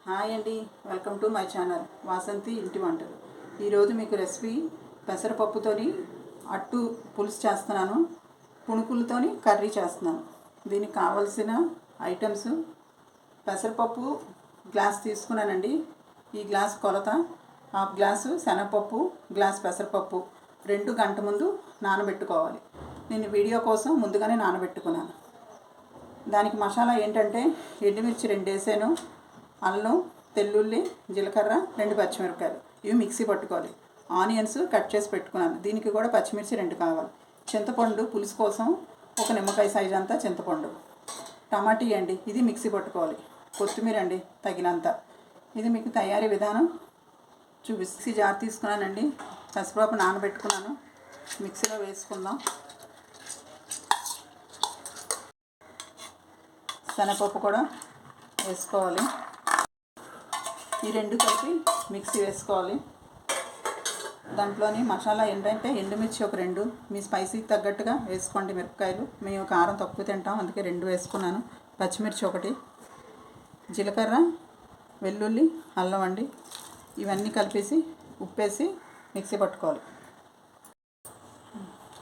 Hi అండి, welcome to my channel Vasanthi ఇంటి వంటలు. ఈరోజు మీకు రెసిపీ పెసరపప్పుతోని అట్టు పులుసు చేస్తున్నాను, పుణుకులతోని కర్రీ చేస్తున్నాను. దీనికి కావాల్సిన ఐటమ్స్: పెసరపప్పు గ్లాస్ తీసుకున్నానండి. ఈ గ్లాస్ కొలత. హాఫ్ గ్లాసు శనగపప్పు, గ్లాస్ పెసరపప్పు 2 గంటల ముందు నానబెట్టుకోవాలి. నేను వీడియో కోసం ముందుగానే నానబెట్టుకున్నాను. దానికి మసాలా ఏంటంటే ఎండుమిర్చి 2 వేసాను, అల్లం, తెల్లుల్లి, జీలకర్ర, 2 పచ్చిమిరపకాయలు. ఇవి మిక్సీ పట్టుకోవాలి. ఆనియన్స్ కట్ చేసి పెట్టుకున్నాను. దీనికి కూడా పచ్చిమిర్చి 2 కావాలి. చింతపండు పులుసు కోసం ఒక నిమ్మకాయ సైజు అంతా చింతపండు. టమాటీ అండి, ఇది మిక్సీ పట్టుకోవాలి. కొత్తిమీర అండి తగినంత. ఇది మీకు తయారీ విధానం మిక్సీ జార్ తీసుకున్నానండి. పెసరపప్పు నానబెట్టుకున్నాను, మిక్సీలో వేసుకుందాం. శనగపప్పు కూడా వేసుకోవాలి. ఈ 2 కలిపి మిక్సీ వేసుకోవాలి. దాంట్లోని మసాలా ఏంటంటే ఎండుమిర్చి ఒక 2, మీ స్పైసీకి తగ్గట్టుగా వేసుకోండి. మిరపకాయలు మేము కారం తక్కువ తింటాం, అందుకే 2 వేసుకున్నాను. పచ్చిమిర్చి 1, జీలకర్ర, వెల్లుల్లి, అల్లం అండి. ఇవన్నీ కలిపేసి ఉప్పేసి మిక్సీ పట్టుకోవాలి.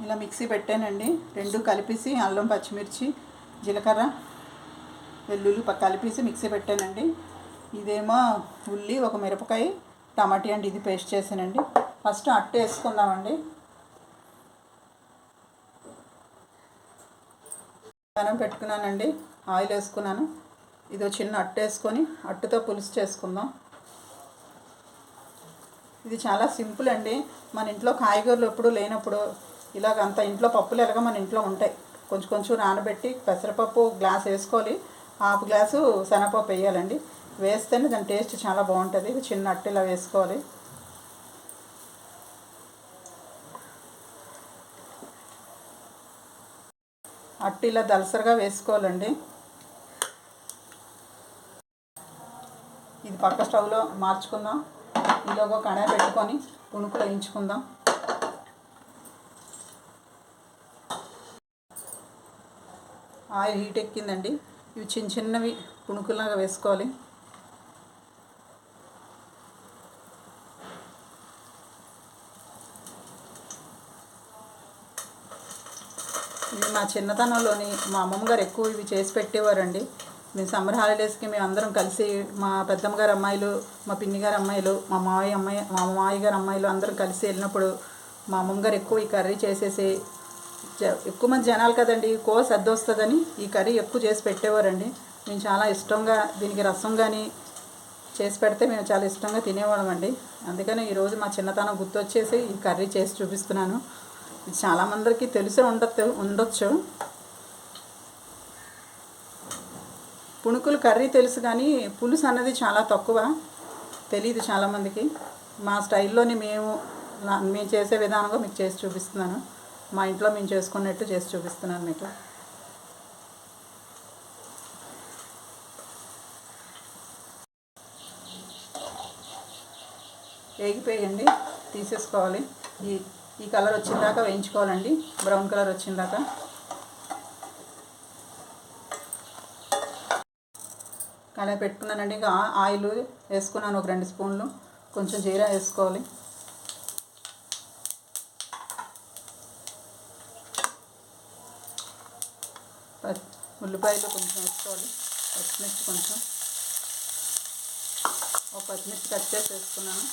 ఇలా మిక్సీ పెట్టానండి. 2 కలిపేసి అల్లం, పచ్చిమిర్చి, జీలకర్ర, వెల్లుల్లి కలిపేసి మిక్సీ పెట్టానండి. ఇదేమో ఉల్లి, ఒక మిరపకాయ, టమాటా అండి, ఇది పేస్ట్ చేసానండి. ఫస్ట్ అట్టు వేసుకుందామండి. పెనం పెట్టుకున్నానండి, ఆయిల్ వేసుకున్నాను. ఇదో చిన్న అట్టు వేసుకొని అట్టుతో పులుసు చేసుకుందాం. ఇది చాలా సింపుల్ అండి. మన ఇంట్లో కాయగూరలు ఎప్పుడు లేనప్పుడు ఇలాగ అంత ఇంట్లో పప్పులు ఎలాగ మన ఇంట్లో ఉంటాయి. కొంచెం కొంచెం నానబెట్టి పెసరపప్పు గ్లాస్ వేసుకోవాలి, హాఫ్ గ్లాసు శనగపప్పు వేయాలండి. వేస్తేనే దాని టేస్ట్ చాలా బాగుంటుంది. ఇది చిన్న అట్టు ఇలా వేసుకోవాలి. అట్టు ఇలా దలసరిగా వేసుకోవాలండి. ఇది పక్క స్టవ్లో మార్చుకుందాం. ఈలోగా కడాయి పెట్టుకొని పుణుకులు వేయించుకుందాం. ఆయిల్ హీట్ ఎక్కిందండి. ఇవి చిన్న చిన్నవి పుణుకులాగా వేసుకోవాలి. ఇవి మా చిన్నతనంలోని మా అమ్మమ్మ గారు ఎక్కువ ఇవి చేసి పెట్టేవారండి. మేము సమ్మర్ హాలిడేస్కి మేము అందరం కలిసి, మా పెద్దమ్మ గారు అమ్మాయిలు, మా పిన్ని గారు అమ్మాయిలు, మా మామయ్య గారు అమ్మాయిలు అందరం కలిసి వెళ్ళినప్పుడు మా అమ్మమ్మ గారు ఎక్కువ ఈ కర్రీ చేసేసి, ఎక్కువ మంది జనాలు కదండి, సర్ది వస్తుందని ఈ కర్రీ ఎక్కువ చేసి పెట్టేవారండి. మేము చాలా ఇష్టంగా దీనికి రసం కానీ చేసి పెడితే మేము చాలా ఇష్టంగా తినేవాళ్ళం అండి. అందుకని ఈరోజు మా చిన్నతనం గుర్తొచ్చేసి ఈ కర్రీ చేసి చూపిస్తున్నాను. ఇది చాలామందికి తెలిసే ఉండొచ్చు. పుణుకులు కర్రీ తెలుసు కానీ పులుసు అన్నది చాలా తక్కువ, తెలియదు చాలామందికి. మా స్టైల్లోని మేము చేసే విధానంగా మీకు చేసి చూపిస్తున్నాను. మా ఇంట్లో మేము చేసుకున్నట్టు చేసి చూపిస్తున్నాను మీకు. వేగిపోయండి, తీసేసుకోవాలి. ఈ కలర్ వచ్చిందాకా వేయించుకోవాలండి, బ్రౌన్ కలర్ వచ్చిందాకా. కడాయి పెట్టుకున్నానండి. ఇంకా ఆయిల్ వేసుకున్నాను, ఒక 2 స్పూన్లు. కొంచెం జీరా వేసుకోవాలి. ఉల్లిపాయలు కొంచెం వేసుకోవాలి. పచ్చిమిర్చి కొంచెం, ఒక పచ్చిమిర్చి కట్ చేసి వేసుకున్నాను.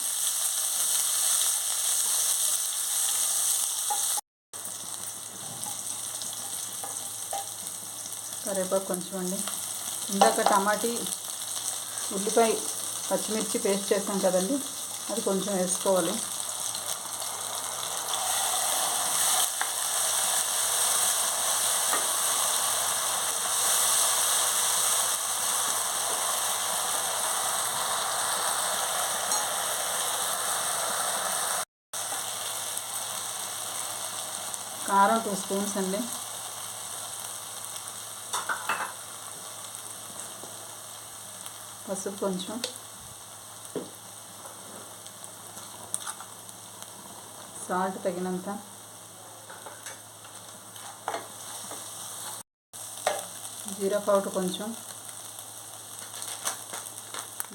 కరివేపాకు కొంచెం అండి. ఇందాక టమాటీ, ఉల్లిపాయ, పచ్చిమిర్చి పేస్ట్ చేసాం కదండి, అది కొంచెం వేసుకోవాలి. కారం 2 స్పూన్స్ అండి. పసుపు కొంచెం, సాల్ట్ తగినంత, జీరా పౌడర్ కొంచెం,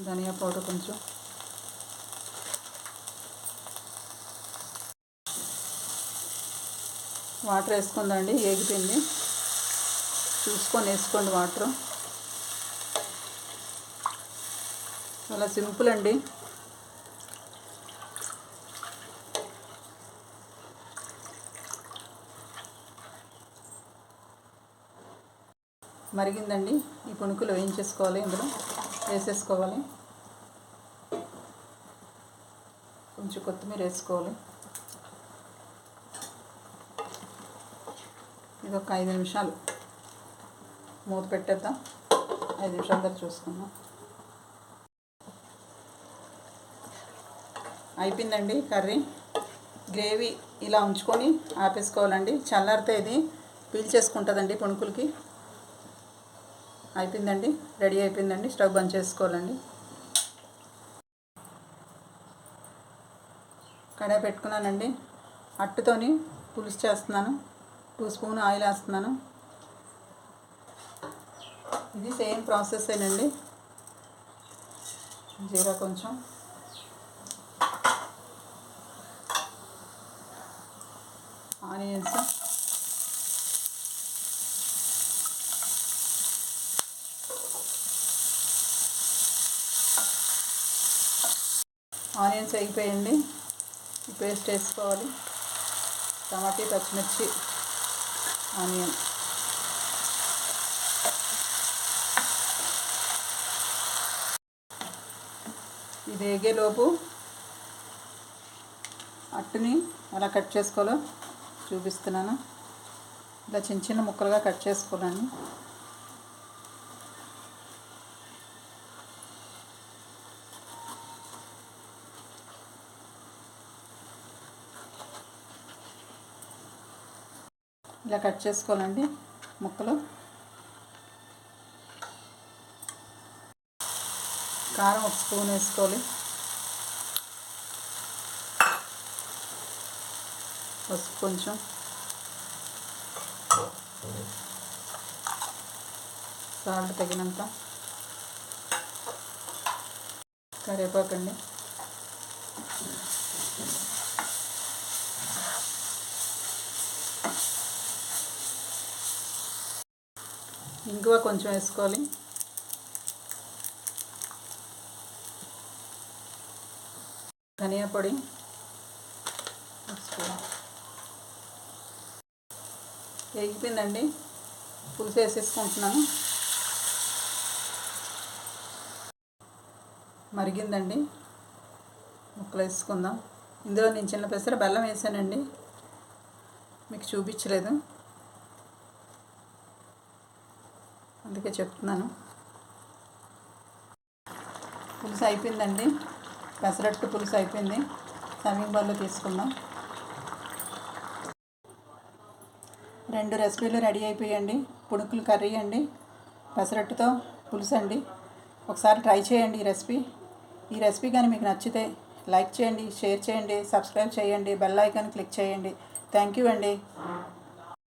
ధనియా పౌడర్ కొంచెం, వాటర్ వేసుకుందండి. ఏగిపోయింది, చూసుకొని వేసుకోండి వాటర్. చాలా సింపుల్ అండి. మరిగిందండి. ఈ పునుకులు వేయించేసుకోవాలి, ఇందులో వేసేసుకోవాలి. కొంచెం కొత్తిమీర వేసుకోవాలి. ఇది ఒక 5 నిమిషాలు మూత పెట్టేద్దాం. 5 నిమిషాల తర్వాత చూసుకుందాం. అయిపోయిందండి కర్రీ. గ్రేవీ ఇలా ఉంచుకొని ఆపేసుకోవాలండి. చల్లారితే ఇది పీల్చేసుకుంటుందండి పునుకులకి. అయిపోయిందండి, రెడీ అయిపోయిందండి. స్టవ్ బంద్ చేసుకోవాలండి. కడాయి పెట్టుకున్నానండి. అట్టుతోని పులుసు చేస్తున్నాను. 2 స్పూన్ ఆయిల్ వేస్తున్నాను. ఇది సేమ్ ప్రాసెసేనండి. జీరా కొంచెం, ఆనియన్స్, ఆనియన్స్ వేగిపోయండి. ఈ పేస్ట్ వేసుకోవాలి. టమాటా, పచ్చిమిర్చి, ఆనియన్. ఇది వేగేలోపు అట్టుని ఎలా కట్ చేసుకోవాలో చూపిస్తున్నాను. ఇలా చిన్న చిన్న ముక్కలుగా కట్ చేసుకోవాలండి. ఇలా కట్ చేసుకోవాలండి ముక్కలు. కారం 1 స్పూన్ వేసుకోవాలి. పసుపు కొంచెం, సాల్ట్ తగినంత, కరివేపాకండి, ఇంగువ కొంచెం వేసుకోవాలి. ధనియా పొడి, వేగిపోయిందండి. పులుసు వేసేసుకుంటున్నాను. మరిగిందండి, ముక్కలు వేసుకుందాం. ఇందులో నేను చిన్న పెసర బెల్లం వేసానండి, మీకు చూపించలేదు, అందుకే చెప్తున్నాను. పులుసు అయిపోయిందండి. పెసరట్టు పులుసు అయిపోయింది. సర్వింగ్ బౌల్లో తీసుకుందాం. 2 రెసిపీలు రెడీ అయిపోయాయండి. పునుకులు కర్రీ అండి, పెసరట్టుతో పులుసు అండి. ఒకసారి ట్రై చేయండి ఈ రెసిపీ. ఈ రెసిపీ కానీ మీకు నచ్చితే లైక్ చేయండి, షేర్ చేయండి, సబ్స్క్రైబ్ చేయండి, బెల్ ఐకాన్ క్లిక్ చేయండి. థ్యాంక్ యూ అండి.